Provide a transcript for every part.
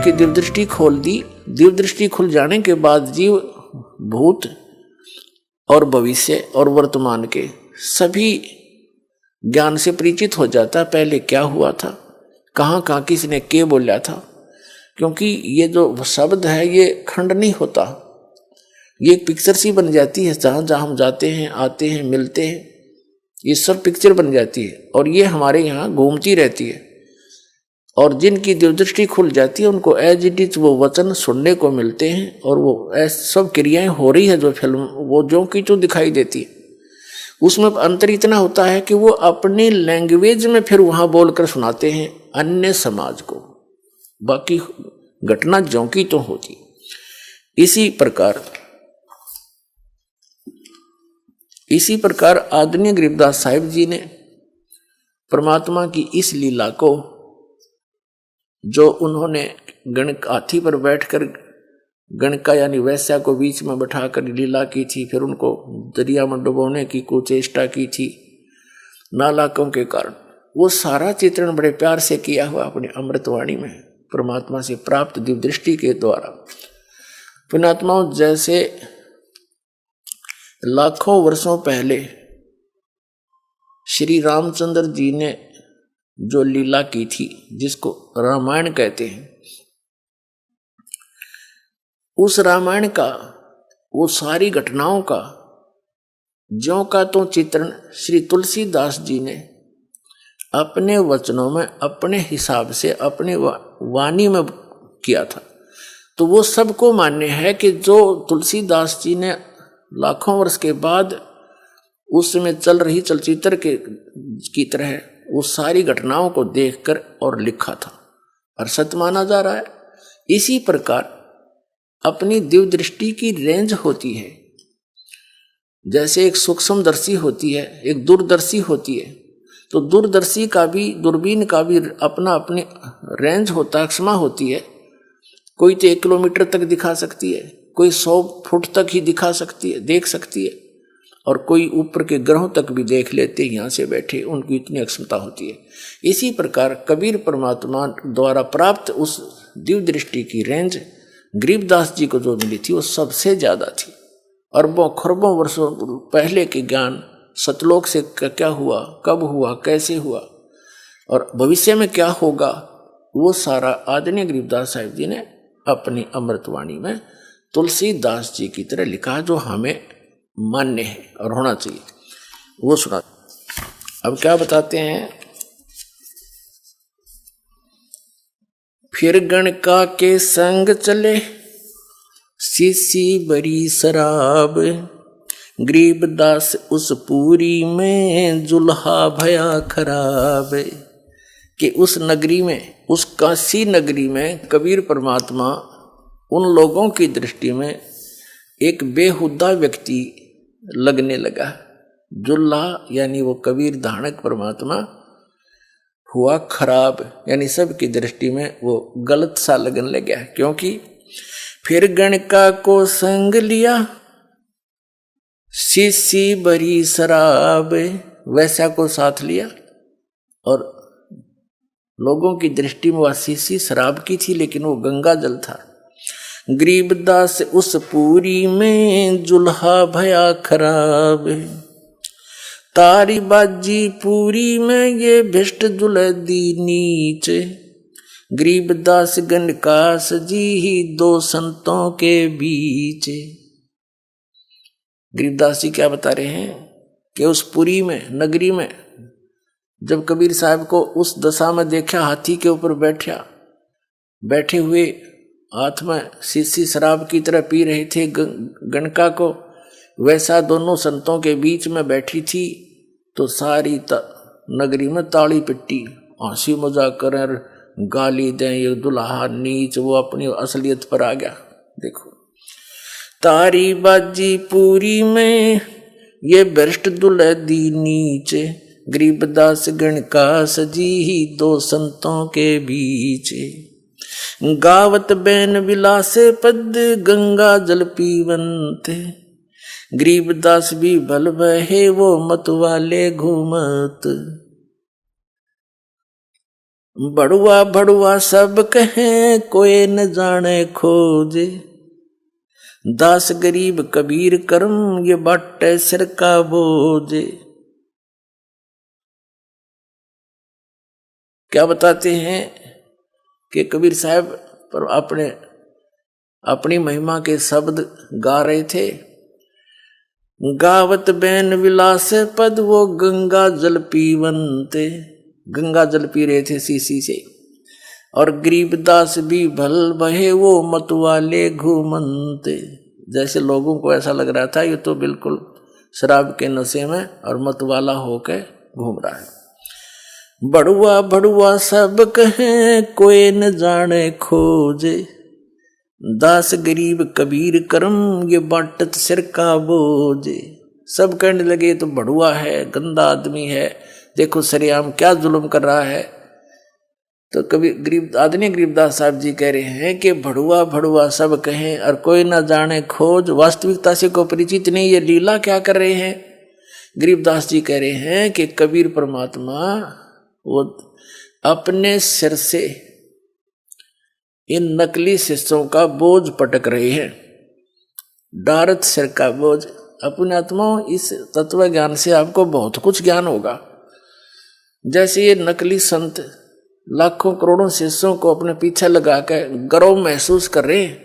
की दिव्यदृष्टि खोल दी। दिव्यदृष्टि खुल जाने के बाद जीव भूत और भविष्य और वर्तमान के सभी ज्ञान से परिचित हो जाता है। पहले क्या हुआ था, कहाँ कहाँ किसने क्या बोला था, क्योंकि ये जो शब्द है ये खंड नहीं होता, ये एक पिक्चर सी बन जाती है। जहाँ जहाँ हम जाते हैं, आते हैं, मिलते हैं, ये सब पिक्चर बन जाती है और ये हमारे यहाँ घूमती रहती है। और जिनकी दिव्यदृष्टि खुल जाती है उनको एज इट इज वो वचन सुनने को मिलते हैं और वो ऐसी सब क्रियाएं हो रही है जो फिल्म वो जो की तो दिखाई देती है। उसमें अंतर इतना होता है कि वो अपनी लैंग्वेज में फिर वहां बोलकर सुनाते हैं अन्य समाज को, बाकी घटना जो की तो होती। इसी प्रकार आदरणीय गरीबदास साहिब जी ने परमात्मा की इस लीला को, जो उन्होंने गणक हाथी पर बैठकर गणका यानी वैश्या को बीच में बैठाकर लीला की थी, फिर उनको दरिया में डुबोने की कुचेष्टा की थी नालाकों के कारण, वो सारा चित्रण बड़े प्यार से किया हुआ अपनी अमृतवाणी में परमात्मा से प्राप्त दिव्यदृष्टि के द्वारा। पुण्यात्माओं, जैसे लाखों वर्षों पहले श्री रामचंद्र जी ने जो लीला की थी जिसको रामायण कहते हैं, उस रामायण का वो सारी घटनाओं का ज्यों का तो चित्रण श्री तुलसीदास जी ने अपने वचनों में अपने हिसाब से अपने वाणी में किया था। तो वो सबको मान्य है कि जो तुलसीदास जी ने लाखों वर्ष के बाद उस समय चल रही चलचित्र की तरह वो सारी घटनाओं को देखकर और लिखा था और सत्य माना जा रहा है। इसी प्रकार अपनी दिव्य दृष्टि की रेंज होती है। जैसे एक सूक्ष्मदर्शी होती है, एक दूरदर्शी होती है, तो दूरदर्शी का भी, दूरबीन का भी अपना अपनी रेंज होता है, क्षमा होती है। कोई तो 1 किलोमीटर तक दिखा सकती है, कोई 100 फुट तक ही दिखा सकती है, देख सकती है, और कोई ऊपर के ग्रहों तक भी देख लेते हैं यहाँ से बैठे, उनकी इतनी अक्षमता होती है। इसी प्रकार कबीर परमात्मा द्वारा प्राप्त उस दिव्य दृष्टि की रेंज गरीबदास जी को जो मिली थी वो सबसे ज्यादा थी। अरबों खरबों वर्षों पहले के ज्ञान, सतलोक से क्या हुआ, कब हुआ, कैसे हुआ और भविष्य में क्या होगा, वो सारा आदरणीय गरीबदास साहिब जी ने अपनी अमृतवाणी में तुलसीदास जी की तरह लिखा, जो हमें मान्य है और होना चाहिए। वो सुना। अब क्या बताते हैं, फिर गणका के संग चले सीसी बड़ी शराब, गरीबदास उस पूरी में जुल्हा भया खराब। कि उस नगरी में, उस काशी नगरी में कबीर परमात्मा उन लोगों की दृष्टि में एक बेहुदा व्यक्ति लगने लगा। जुल्हा यानी वो कबीर धानक परमात्मा हुआ खराब, यानी सबकी दृष्टि में वो गलत सा लगने लग गया। क्योंकि फिर गणका को संग लिया सीसी भरी शराब, वैसा को साथ लिया और लोगों की दृष्टि में वह सीसी शराब की थी, लेकिन वो गंगा जल था। गरीबदास उस पूरी में जुल्हा भया खराब, तारी बाजी पूरी में ये भिष्ट जुल्ह दी नीच। गरीबदास गणकास जी ही 2 संतों के बीच। गरीबदास जी क्या बता रहे हैं कि उस पुरी में, नगरी में, जब कबीर साहब को उस दशा में देखा, हाथी के ऊपर बैठे हुए हाथ में शीशी शराब की तरह पी रहे थे गणका को, वैसा दोनों संतों के बीच में बैठी थी, तो सारी नगरी में ताली पिट्टी, हंसी मजाक कर गाली दें, ये दुल्हा नीच, वो अपनी असलियत पर आ गया। देखो, तारी बाजी पूरी में ये भ्रष्ट दुल्ह दी नीच। गरीबदास गणकास जी ही 2 संतों के बीच। गावत बैन विलासे पद गंगा जल पीवंत। गरीबदास भी भल बहे वो मत वाले घूमत। बड़ुआ बड़ुआ सब कहें कोई न जाने खोजे, दास गरीब कबीर करम ये बाटे सिर का बोझे। क्या बताते हैं कि कबीर साहब पर अपनी महिमा के शब्द गा रहे थे। गावत बैन विलास पद वो गंगा जल पीवंते, गंगा जल पी रहे थे सीसी से। और गरीबदास भी भल बहे वो मतवाले घूमंते, जैसे लोगों को ऐसा लग रहा था ये तो बिल्कुल शराब के नशे में और मतवाला होकर घूम रहा है। बड़ुआ बड़ुआ सब कहें कोई न जाने खोजे, दास गरीब कबीर करम ये बाटत सिर का बोझे। सब कहने लगे तो बड़ुआ है, गंदा आदमी है, देखो सरेआम क्या जुल्म कर रहा है। तो कभी आदरणीय गरीबदास साहब जी कह रहे हैं कि बड़ुआ बड़ुआ सब कहें और कोई ना जाने खोज, वास्तविकता से को परिचित नहीं, ये लीला क्या कर रहे हैं। गरीबदास जी कह रहे हैं कि कबीर परमात्मा वो अपने सिर से इन नकली शिष्यों का बोझ पटक रहे हैं, डारत सिर का बोझ। अपने आत्माओं, इस तत्व ज्ञान से आपको बहुत कुछ ज्ञान होगा। जैसे ये नकली संत लाखों करोड़ों शिष्यों को अपने पीछे लगा कर गर्व महसूस कर रहे हैं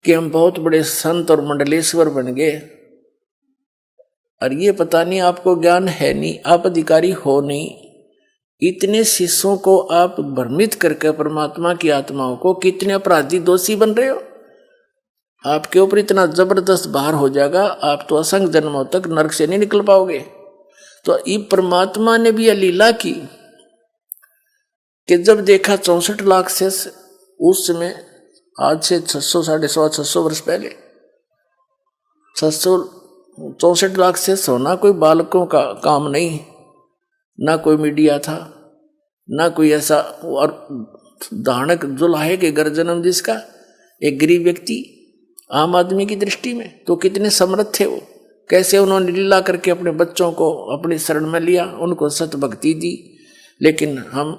कि हम बहुत बड़े संत और मंडलेश्वर बन गए, और ये पता नहीं आपको ज्ञान है नहीं, आप अधिकारी हो नहीं। इतने शिष्यों को आप भ्रमित करके परमात्मा की आत्माओं को कितने अपराधी दोषी बन रहे हो। आपके ऊपर इतना जबरदस्त भार हो जाएगा, आप तो असंख्य जन्मों तक नरक से नहीं निकल पाओगे। तो ये परमात्मा ने भी यह लीला की कि जब देखा 64 लाख से उस समय, आज से 600 वर्ष पहले 64 लाख से होना कोई बालकों का काम नहीं, ना कोई मीडिया था, ना कोई ऐसा। और दानक जुलाहे के घर जन्म जिसका, एक गरीब व्यक्ति आम आदमी की दृष्टि में तो कितने समर्थ थे वो, कैसे उन्होंने लीला करके अपने बच्चों को अपनी शरण में लिया, उनको सत भक्ति दी। लेकिन हम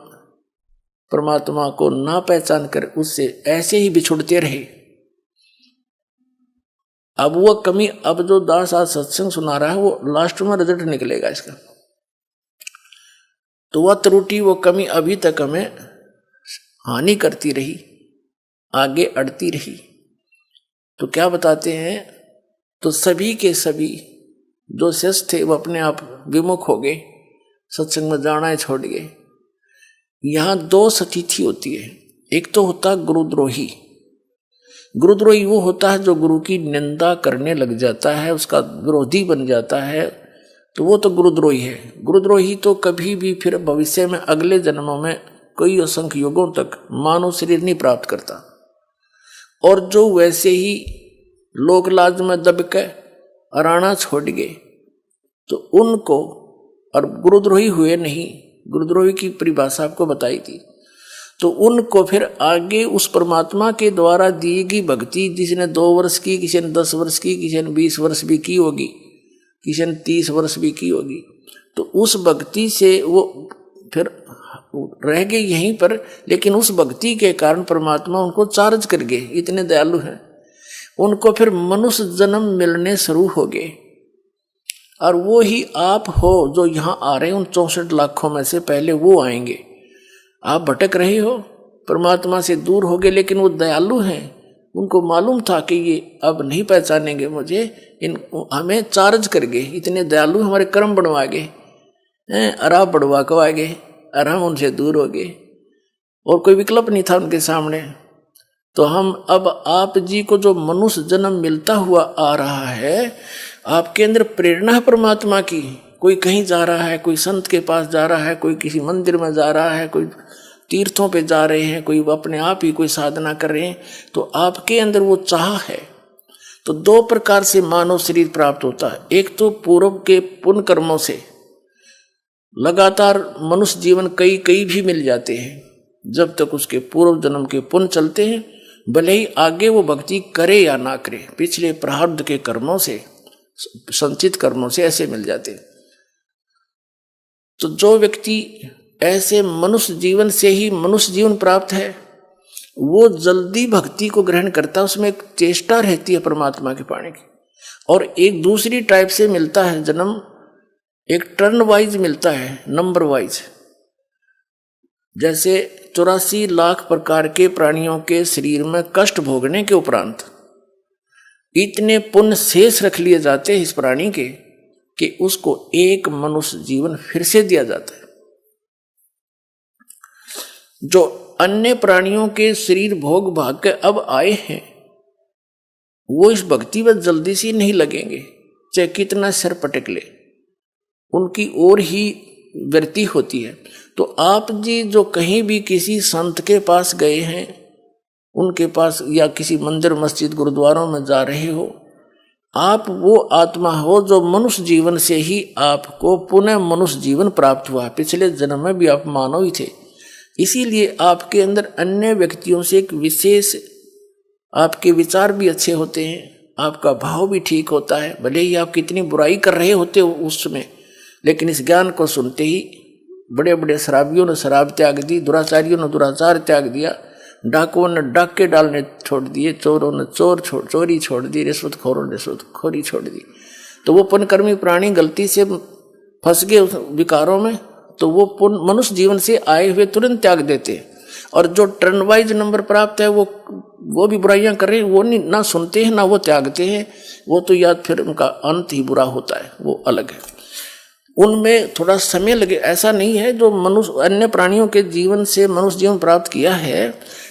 परमात्मा को ना पहचान कर उससे ऐसे ही बिछुड़ते रहे। अब वो कमी, अब जो दास आज सत्संग सुना रहा है वो लास्ट में रिजल्ट निकलेगा इसका। तो वह त्रुटि, वो कमी अभी तक हमें हानि करती रही, आगे अड़ती रही। तो क्या बताते हैं, तो सभी के सभी जो शिष्य थे वो अपने आप विमुख हो गए, सत्संग में जाना छोड़ गए। यहाँ दो स्थिति होती है, एक तो होता गुरुद्रोही। गुरुद्रोही वो होता है जो गुरु की निंदा करने लग जाता है, उसका विरोधी बन जाता है, तो वो तो गुरुद्रोही है। गुरुद्रोही तो कभी भी फिर भविष्य में अगले जन्मों में कई असंख्य युगों तक मानव शरीर नहीं प्राप्त करता। और जो वैसे ही लोक लाज में दब के अराना छोड़ गए तो उनको, और गुरुद्रोही हुए नहीं, गुरुद्रोही की परिभाषा आपको बताई थी, तो उनको फिर आगे उस परमात्मा के द्वारा दी गई भक्ति, जिसने 2 वर्ष की, किसी ने 10 वर्ष की, किसी ने 20 वर्ष भी की होगी, किसी ने 30 वर्ष भी की होगी, तो उस भक्ति से वो फिर रह गए यहीं पर। लेकिन उस भक्ति के कारण परमात्मा उनको चार्ज कर गए, इतने दयालु हैं। उनको फिर मनुष्य जन्म मिलने शुरू हो गए, और वो ही आप हो जो यहाँ आ रहे हैं। उन 64 लाखों में से पहले वो आएंगे। आप भटक रहे हो, परमात्मा से दूर हो गए, लेकिन वो दयालु हैं, उनको मालूम था कि ये अब नहीं पहचानेंगे मुझे, हमें चार्ज कर गए, इतने दयालु हमारे कर्म बनवा गए, अराब बढ़वा को आ गए, और हम उनसे दूर हो गए, और कोई विकल्प नहीं था उनके सामने। तो हम अब आप जी को जो मनुष्य जन्म मिलता हुआ आ रहा है, आपके अंदर प्रेरणा है परमात्मा की। कोई कहीं जा रहा है, कोई संत के पास जा रहा है, कोई किसी मंदिर में जा रहा है, कोई तीर्थों पे जा रहे हैं, कोई अपने आप ही कोई साधना कर रहे हैं, तो आपके अंदर वो चाह है। तो 2 प्रकार से मानव शरीर प्राप्त होता है। एक तो पूर्व के पुण्य कर्मों से लगातार मनुष्य जीवन कई भी मिल जाते हैं, जब तक उसके पूर्व जन्म के पुण्य चलते हैं, भले ही आगे वो भक्ति करे या ना करे, पिछले प्रारब्ध के कर्मों से, संचित कर्मों से ऐसे मिल जाते हैं। तो जो व्यक्ति ऐसे मनुष्य जीवन से ही मनुष्य जीवन प्राप्त है। वो जल्दी भक्ति को ग्रहण करता है, उसमें एक चेष्टा रहती है परमात्मा के पाने की। और एक दूसरी टाइप से मिलता है जन्म, एक टर्न वाइज मिलता है, नंबर वाइज। जैसे 84 लाख प्रकार के प्राणियों के शरीर में कष्ट भोगने के उपरांत इतने पुण्य शेष रख लिए जाते हैं इस प्राणी के कि उसको एक मनुष्य जीवन फिर से दिया जाता है। जो अन्य प्राणियों के शरीर भोग भाग के अब आए हैं, वो इस भक्ति में जल्दी से नहीं लगेंगे, चाहे कितना सिर पटक ले, उनकी ओर ही वृत्ति होती है। तो आप जी जो कहीं भी किसी संत के पास गए हैं, उनके पास या किसी मंदिर मस्जिद गुरुद्वारों में जा रहे हो, आप वो आत्मा हो जो मनुष्य जीवन से ही आपको पुनः मनुष्य जीवन प्राप्त हुआ। पिछले जन्म में भी आप मानव ही थे, इसीलिए आपके अंदर अन्य व्यक्तियों से एक विशेष, आपके विचार भी अच्छे होते हैं, आपका भाव भी ठीक होता है। भले ही आप कितनी बुराई कर रहे होते हो उस समय, लेकिन इस ज्ञान को सुनते ही बड़े बड़े शराबियों ने शराब त्याग दी, दुराचारियों ने दुराचार त्याग दिया, डाकुओं ने डाके डालने छोड़ दिए, चोरों ने चोरी छोड़ दी, रिश्वतखोरों ने रिश्वतखोरी छोड़ दी। तो वो पुण्यकर्मी प्राणी गलती से फंस गए उस विकारों में, तो वो मनुष्य जीवन से आए हुए तुरंत त्याग देते हैं। और जो टर्न वाइज नंबर प्राप्त है, वो भी बुराइयां कर रहे हैं, वो नहीं ना सुनते हैं ना वो त्यागते हैं, वो तो याद फिर उनका अंत ही बुरा होता है, वो अलग है। उनमें थोड़ा समय लगे, ऐसा नहीं है। जो मनुष्य अन्य प्राणियों के जीवन से मनुष्य जीवन प्राप्त किया है,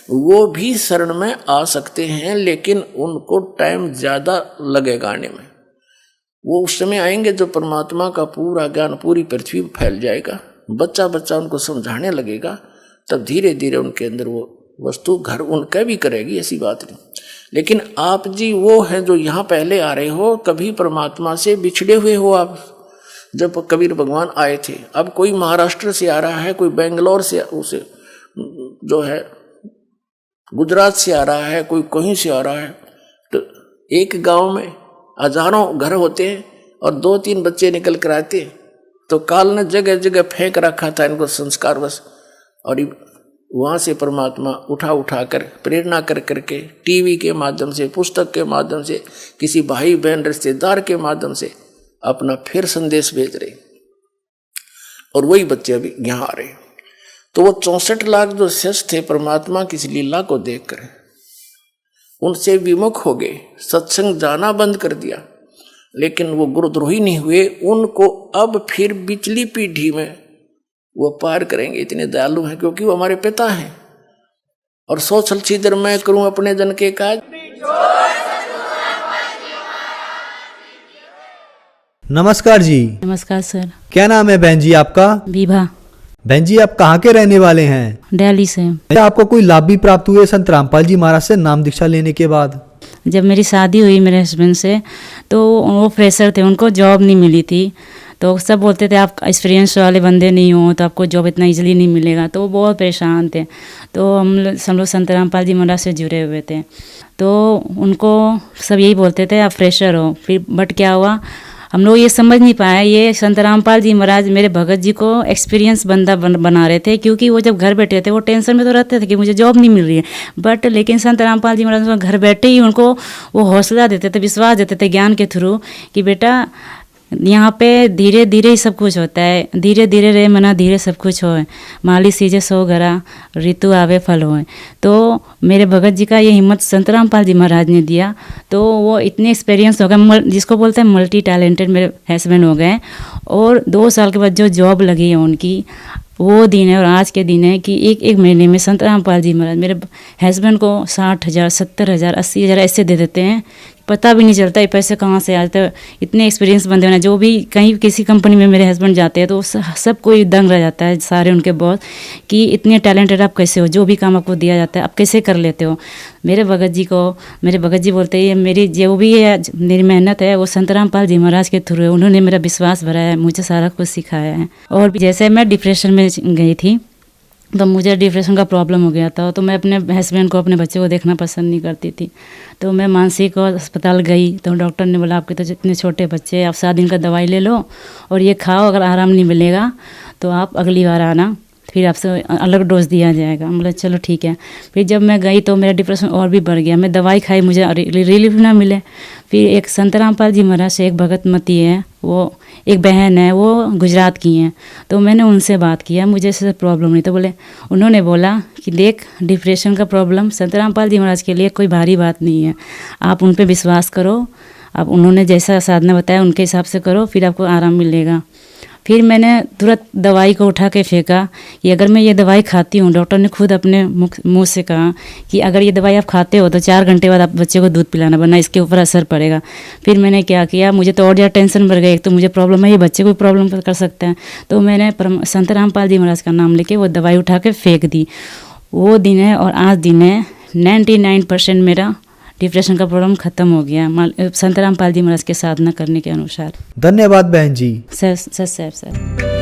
वो भी शरण में आ सकते हैं, लेकिन उनको टाइम ज्यादा लगेगा आने में। वो उस समय आएंगे जो परमात्मा का पूरा ज्ञान पूरी पृथ्वी पर फैल जाएगा, बच्चा बच्चा उनको समझाने लगेगा, तब धीरे धीरे उनके अंदर वो वस्तु घर उनका भी करेगी, ऐसी बात नहीं। लेकिन आप जी वो हैं जो यहाँ पहले आ रहे हो, कभी परमात्मा से बिछड़े हुए हो आप। जब कबीर भगवान आए थे, अब कोई महाराष्ट्र से आ रहा है, कोई बेंगलोर से, उसे जो है गुजरात से आ रहा है, कोई कहीं से आ रहा है। तो एक गांव में हजारों घर होते हैं और 2-3 बच्चे निकल कर आते, तो काल ने जगह जगह फेंक रखा था इनको संस्कारवश, और वहाँ से परमात्मा उठा कर प्रेरणा कर करके टीवी के माध्यम से, पुस्तक के माध्यम से, किसी भाई बहन रिश्तेदार के माध्यम से अपना फिर संदेश भेज रहे, और वही बच्चे अभी यहाँ आ रहे। तो वो 64 लाख जो शिष्य थे परमात्मा की इस लीला को देखकर उनसे विमुख हो गए, सत्संग जाना बंद कर दिया, लेकिन वो गुरुद्रोही नहीं हुए। उनको अब फिर बिचली पीढ़ी में वो पार करेंगे, इतने दयालु हैं, क्योंकि वो हमारे पिता हैं। और सो छल छिद्र मैं करूं अपने जन के काज। नमस्कार जी। नमस्कार सर। क्या नाम है बहन जी आपका? विभा। बहन जी आप कहाँ के रहने वाले हैं? दिल्ली से। क्या आपको कोई लाभ भी प्राप्त हुए संत रामपाल जी महाराज से नाम दीक्षा लेने के बाद? जब मेरी शादी हुई मेरे हस्बैंड से, तो वो फ्रेशर थे, उनको जॉब नहीं मिली थी। तो सब बोलते थे आप एक्सपीरियंस वाले बंदे नहीं हो तो आपको जॉब इतना इजीली नहीं मिलेगा। तो वो बहुत परेशान थे। तो हम लोग संत रामपाल जी महाराज से जुड़े हुए थे, तो उनको सब यही बोलते थे आप फ्रेशर हो। फिर बट क्या हुआ, हम लोग ये समझ नहीं पाए, ये संत रामपाल जी महाराज मेरे भगत जी को एक्सपीरियंस बंदा बना रहे थे, क्योंकि वो जब घर बैठे थे वो टेंशन में तो रहते थे कि मुझे जॉब नहीं मिल रही है। बट लेकिन संत रामपाल जी महाराज घर बैठे ही उनको वो हौसला देते थे, विश्वास देते थे ज्ञान के थ्रू कि बेटा यहाँ पे धीरे धीरे ही सब कुछ होता है, धीरे धीरे रे मना धीरे सब कुछ होए, माली सीजे सो घरा ऋतु आवे फल होए। तो मेरे भगत जी का ये हिम्मत संत रामपाल जी महाराज ने दिया, तो वो इतने एक्सपीरियंस हो गए, जिसको बोलते हैं मल्टी टैलेंटेड मेरे हस्बैंड हो गए। और 2 साल के बाद जो जॉब लगी है उनकी, वो दिन है और आज के दिन है कि एक महीने में संत रामपाल जी महाराज मेरे हस्बैंड को 60,000, 70,000, 80,000 ऐसे दे देते हैं, पता भी नहीं चलता ये पैसे कहाँ से आते हैं। इतने एक्सपीरियंस बंदे होना, जो भी कहीं किसी कंपनी में मेरे हस्बैंड जाते हैं तो सब कोई दंग रह जाता है, सारे उनके बॉस, कि इतने टैलेंटेड आप कैसे हो, जो भी काम आपको दिया जाता है आप कैसे कर लेते हो। मेरे भगत जी बोलते हैं मेरी जो भी है मेरी मेहनत है वो संत रामपाल जी महाराज के थ्रू है, उन्होंने मेरा विश्वास भरा है, मुझे सारा कुछ सिखाया है। और जैसे मैं डिप्रेशन में गई थी, तो मुझे डिप्रेशन का प्रॉब्लम हो गया था, तो मैं अपने हस्बैंड को, अपने बच्चे को देखना पसंद नहीं करती थी। तो मैं मानसिक अस्पताल गई, तो डॉक्टर ने बोला आपके तो जितने छोटे बच्चे, आप 7 दिन का दवाई ले लो और ये खाओ, अगर आराम नहीं मिलेगा तो आप अगली बार आना, फिर आपसे अलग डोज दिया जाएगा। मतलब चलो ठीक है। फिर जब मैं गई तो मेरा डिप्रेशन और भी बढ़ गया। मैं दवाई खाई, मुझे रिलीफ ना मिले। फिर एक संत रामपाल जी महाराज से एक भगत मती है, वो एक बहन है, वो गुजरात की हैं। तो मैंने उनसे बात किया, मुझे ऐसे प्रॉब्लम नहीं। तो बोले, उन्होंने बोला कि देख, डिप्रेशन का प्रॉब्लम संत रामपाल जी महाराज के लिए कोई भारी बात नहीं है, आप उन पर विश्वास करो। अब उन्होंने जैसा साधना बताया उनके हिसाब से करो, फिर आपको आराम मिलेगा। फिर मैंने तुरंत दवाई को उठा के फेंका कि अगर मैं ये दवाई खाती हूँ, डॉक्टर ने खुद अपने मुंह से कहा कि अगर ये दवाई आप खाते हो तो 4 घंटे बाद आप बच्चे को दूध पिलाना, वरना इसके ऊपर असर पड़ेगा। फिर मैंने क्या किया, मुझे तो और ज़्यादा टेंशन बढ़ गई। एक तो मुझे प्रॉब्लम है, ये बच्चे को प्रॉब्लम कर सकते हैं। तो मैंने संत रामपाल जी महाराज का नाम लेके वो दवाई उठा के फेंक दी। वो दिन है और आज दिन है, 99% मेरा डिप्रेशन का प्रॉब्लम खत्म हो गया संत रामपाल जी महाराज के साधना करने के अनुसार। धन्यवाद बहन जी। सर।